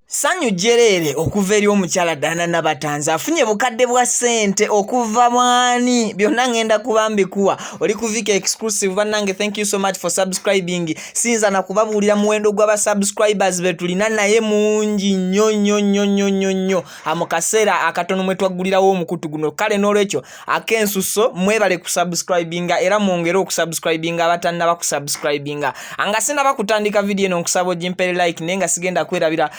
Sanyu jerere okuva eri omukyala Dana Nabatanzi afunye bukadde bwa sente okuva mwani byonna ngenda kubambikuwa oli kuvika exclusive bannange. Thank you so much for subscribing. Sinza na kubabuulira muwendo gw'aba subscribers betulina naye mungi nnyo amukaseera akatono mwe twaggulirawo omukutu guno. Kale n'olwekyo akensuso mwebale kusubscribinga era mwongere okusubscribinga abatannaba kusubscribinga. Anga sinaba kutandika video eno nkusaba ogimpere like nenga sigenda kwerabira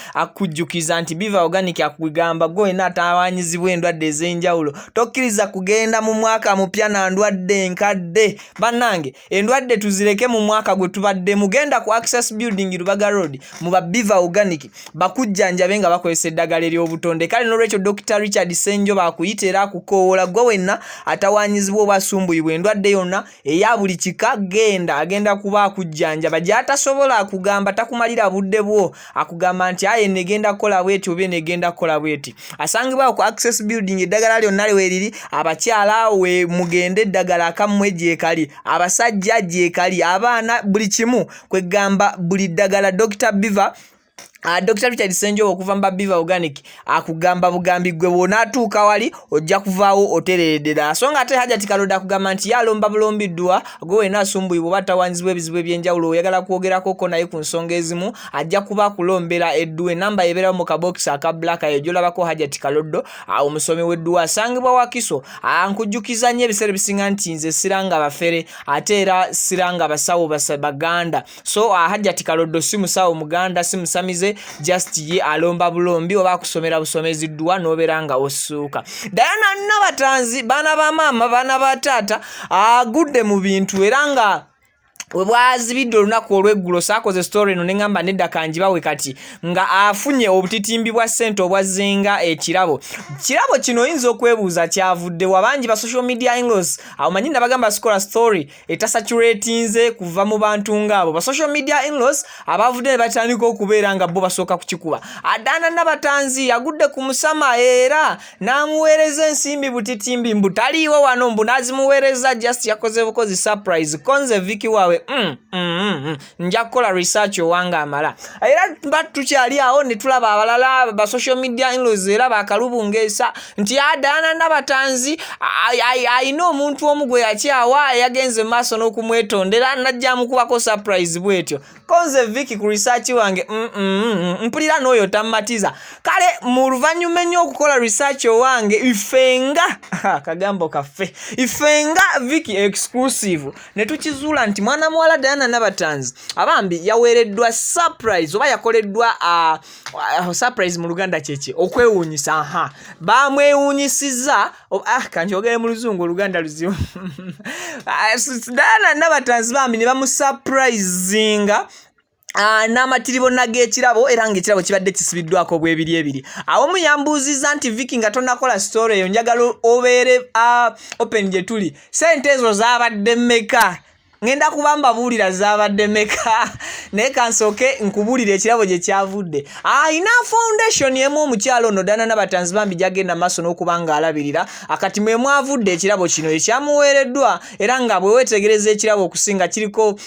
kujjukiza nti Biva Organic akugamba gwe natawanyizibwa endwadde ez'enjawulo. Tokkiriza kugenda mu mwaka mupya na ndwadde nkadde. Bannange endwadde tuzireke mu mwaka gwe tubadde mugenda ku Access Building Lubaga Road mu ba Biva Organic bakujjanjabe nga bakozesa eddagala ery'obutonde. Kale n'olwekyo Dr. Richard Senjo bakuyitera kukoola gwe wenna atawanyizibwa obwasumbuyibwa endwadde yonna eya buli kika agenda kuba akujjanjaba gy'atasobola akugamba takumalira budde bwo akugamba nti aye negenda kola bweti obe negenda kola bweti. Asangibwa ku Access Building eddagala lyonna lweriri abakyala we mugende eddagala akammwe gyekali abasajja gyekali abaana buli kimu kwegamba buli ddagala Dr. Biva Dr. Richard Senjo okuva mba Biva Organic akugamba bugambi gwe wonatuuka wali ojja kuvaawo otereredera. Songa ate Hajati Kaloda akugamba nti yalomba bulombiddwa gwe wena asumbuyibwa batawanyizibwa ebizibu ebyenjawulo oyagala kwogerako ko naye ku nsonga ezimu ajja kuba kulombera edduwa namba ebeerawo mu kabokisi aka black ejolabako Hajati Kalodo omusomi w'edduwa asangibwa Wakiso ankujjukiza nnyo ebiseera bisinga nti nze siranga bafere ate era siranga basawo baganda. So Hajati Kalodo si musawo muganda si musamize just ye alomba bulombi oba kusomera busomezi ddwa noberanga osuuka. Dana Nabatanzi bana ba mama bana ba tata agudde mu bintu eranga webwazibidde olunaku olw'eggulo saakoze story eno neŋŋamba nedda kanjibawe kati nga afunye obutitimbi bwa ssente obwazenga ekirabo. Kirabo kino oyinza okwebuuza kyavudde wabangi ba social media in-laws amanyi nabagamba sikola story etasaturatinze kuva mu bantu ng'abo ba social media in-laws abavudde ne batandika okubeera nga bo basooka kukikuba. Dana Nabatanzi yagudde ku musama era n'amuweereza ensimbi butitimbi mbu taliiwo wano mbu n'azimuweereza just yakoze bukozi surprise konze Viki wawe nja kukola research owanga amala era tukyali awo ne tulaba abalala ba social media in-laws era bakalubungeesa nti Dana Nabatanzi ayina omuntu omu gwe yakyawa yagenze maaso n'okumwetondera najja mukubako surprise bwetyo. Konze Viki ku research wange mpulira n'oyo tammatiza. Kale mu luvannyuma ennyo okukola research owange ifenga kagambo kaffe ifenga Viki exclusive ne tukizuula nti mwana muwala Dana Nabatanzi abambi yaweereddwa surprise oba yakoleddwa surprise mu Luganda kyeki okwewuunyisa bamwewuunyisiza kanjogere mu Luzungu Oluganda luzibu Dana Nabatanzi bambi ne bamusurprisinga n'amatiribo nag'ekirabo era ng'ekirabo kibadde kisibiddwako bwebiri ebiri. Awo muyambuuziza nti Viki nga tonnakola story eyo njagala obeere open gye tuli sente ezo zaabadde mmeka ngenda kubamba buulira zaabadde mmeka naye kansooke nkubuulira ekirabo gye kyavudde. Ayina foundation emu omukyalo ono Dana Nabatanzi bambi gyagenda maaso n'okuba ng'alabirira akati mwe mwavudde ekirabo kino ekyamuweereddwa era nga bwe weetegereza ekirabo okusinga kiriko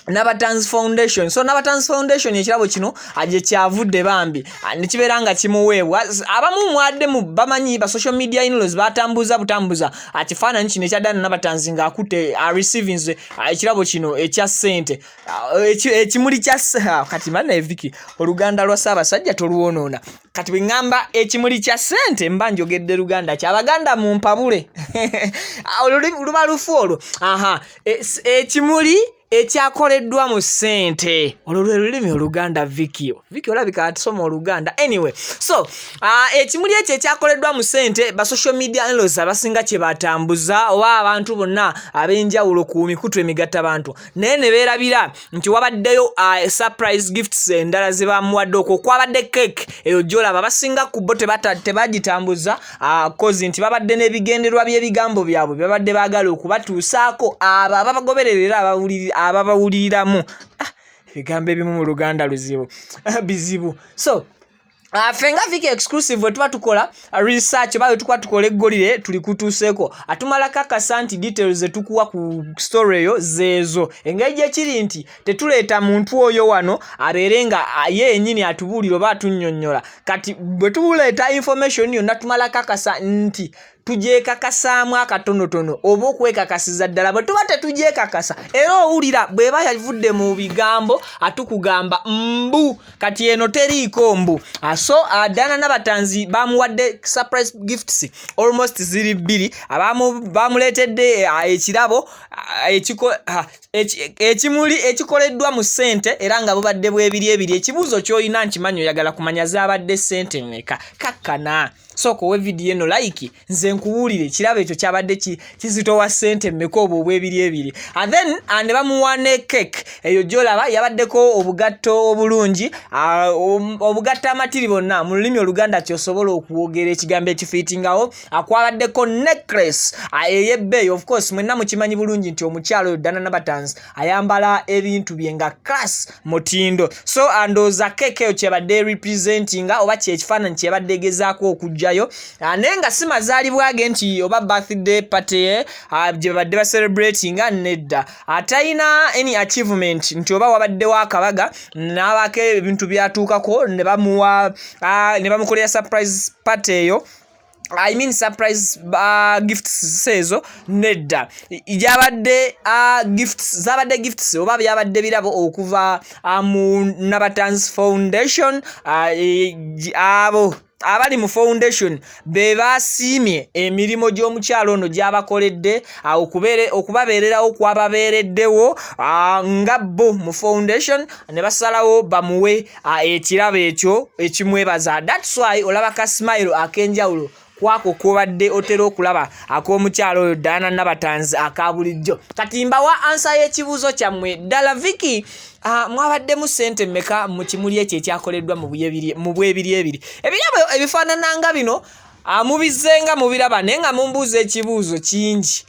Nabatanzi Foundation. So Nabatanzi Foundation ekirabo kino aje kyavudde bambi nekibeera nga kimuweebwa abamu mwadde mu bamanyi ba social media in-laws batambuza butambuza akifaananyi kino ekya Dana Nabatanzi ng'akutte receivings ekirabo kino ekya ssente ekimuli kya kati manna Viki Oluganda lwa Ssaabasajja toluwonoona kati bwe ŋŋamba ekimuli kya ssente mba njogedde Luganda ky'Abaganda mu mpabule luba lufu olwo ekimuli ekyakoleddwa mu ssente olwo lwe lulimi Oluganda Viki olabika atusoma Oluganda anyway. So ekimuli ekyo ekyakoleddwa mu ssente ba social media in-laws abasinga kye batambuza oba abantu bonna ab'enjawulo ku mikutu emigatta abantu naye ne beerabira nti wabaddeyo surprise gifts endala ze bamuwadde okwo kwabadde cake eyo gy'olaba basinga ku bo tebagitambuza kozi nti babadde n'ebigenderwa by'ebigambo byabwe babadde baagala okubatuusaako abo ababagobererera ababawuliramu ebigambo ebimu mu Luganda luzibu bizibu. So Fenga Viki exclusive wetuba tukola research bawe tukwa tukola eggolire tuli kutuseko atumala kakasa nti details etukuwa ku story yo zezo engeri ekiri nti tetuleeta muntu oyo wano aberenga ye enyini atubuliro batunnyonnyola kati bwe tubuleeta information yonna tumala kakasa nti tujekakasaamu akatonotono oba okwekakasiza ddala bwe tuba tetujekakasa era owulira bweba yavudde mu bigambo atukugamba mbu kati eno teriiko mbu so Dana Nabatanzi bamuwadde surprise gifts almost ziri 2 abamu bamuletedde ekirabo ekimuli ekikoleddwa mu sente era nga bubadde bwebiri ekibuuzo kyoyina nkimanyi oyagala kumanya zaabadde sente mmeka kakkana soko we video eno like nze nkuwulire kirabo ekyo kyabadde kizitowa sente mmeka obwo bwebiri and then ne bamuwane cake eyo gyolaba yabaddeko obugatto obulungi obugatto amatiri bonna mu lulimi oluganda kyosobola okuwogera ekigambo ekifiitingawo akwabaddeko necklace eyebbeeyi of course mwenna mukimanyi bulungi nti omukyalo oyo Dana Nabatanzi ayambala ebintu bye nga class mutindo so andooza cake eyo kyebadde representinga oba kyekifaananyi kyebadde gezaako okujja nenga si mazaalibwa ge nti oba birthday party gye babadde ba celebratinga nedda atayina any achievement nti oba wabaddewo akabaga n'abaako ebintu byatuukako ne bamukolera surprise party eyo I mean surprise gifts sezo nedda ijabadde zabadde gifts oba byabadde birabo okuva mu Nabatanzi Foundation abali mu foundation be basiimye emirimu gy'omukyalo ono gyabakoledde okubabeererawo kwababeereddewo nga bo mu foundation ne basalawo bamuwe ekirabo ekyo ekimwebaza that's why olaba ka smile akenjawulo kwako kobadde otera okulaba ak'omukyalo oyo Dana Nabatanzi akabulijjo kati mbawa ansa y'ekibuuzo kyammwe ddala Viki mwabaddemu sente mmeka mu kimuli ekyo ekyakoleddwa mu bwebiri ebirabo ebifaanananga bino mubizenga mubiraba naye nga mumbuuza ekibuuzo kingi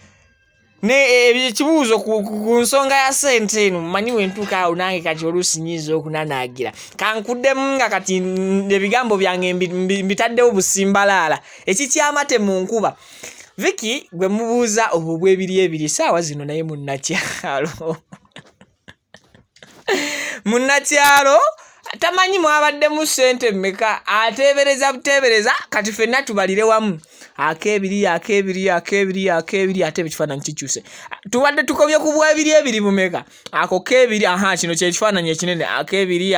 ekibuuzo ku nsonga ya sente eno mmanyi wentuuka awo nange kati oluusi nyiza okunanaagira kankuddemu nga kati ebigambo byange mbitaddewo busimbalaala ekikyamate mu nkuba Viki gwe mubuuza obwo bwebiri saawa zino naye munnakyalo tamanyi mwabaddemu sente mmeka ateebereza buteebereza kati ffenna tubalire wamu akebiri ate ekifaananyi kikyuse tubadde tukobye ku bwebiri bumeka ako kebiri kino kyekifaananyi ekinene akebiri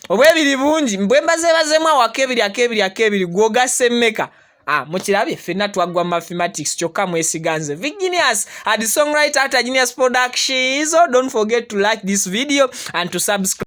obwebiri bungi bwe mbazeebazemu awo akebiri gwogase mmeka mukirabye ffenna twaggwa mathematics kyokka mwesiganze Viginius at the songwriter at Genius Productions. Don't forget to like this video and to subscribe.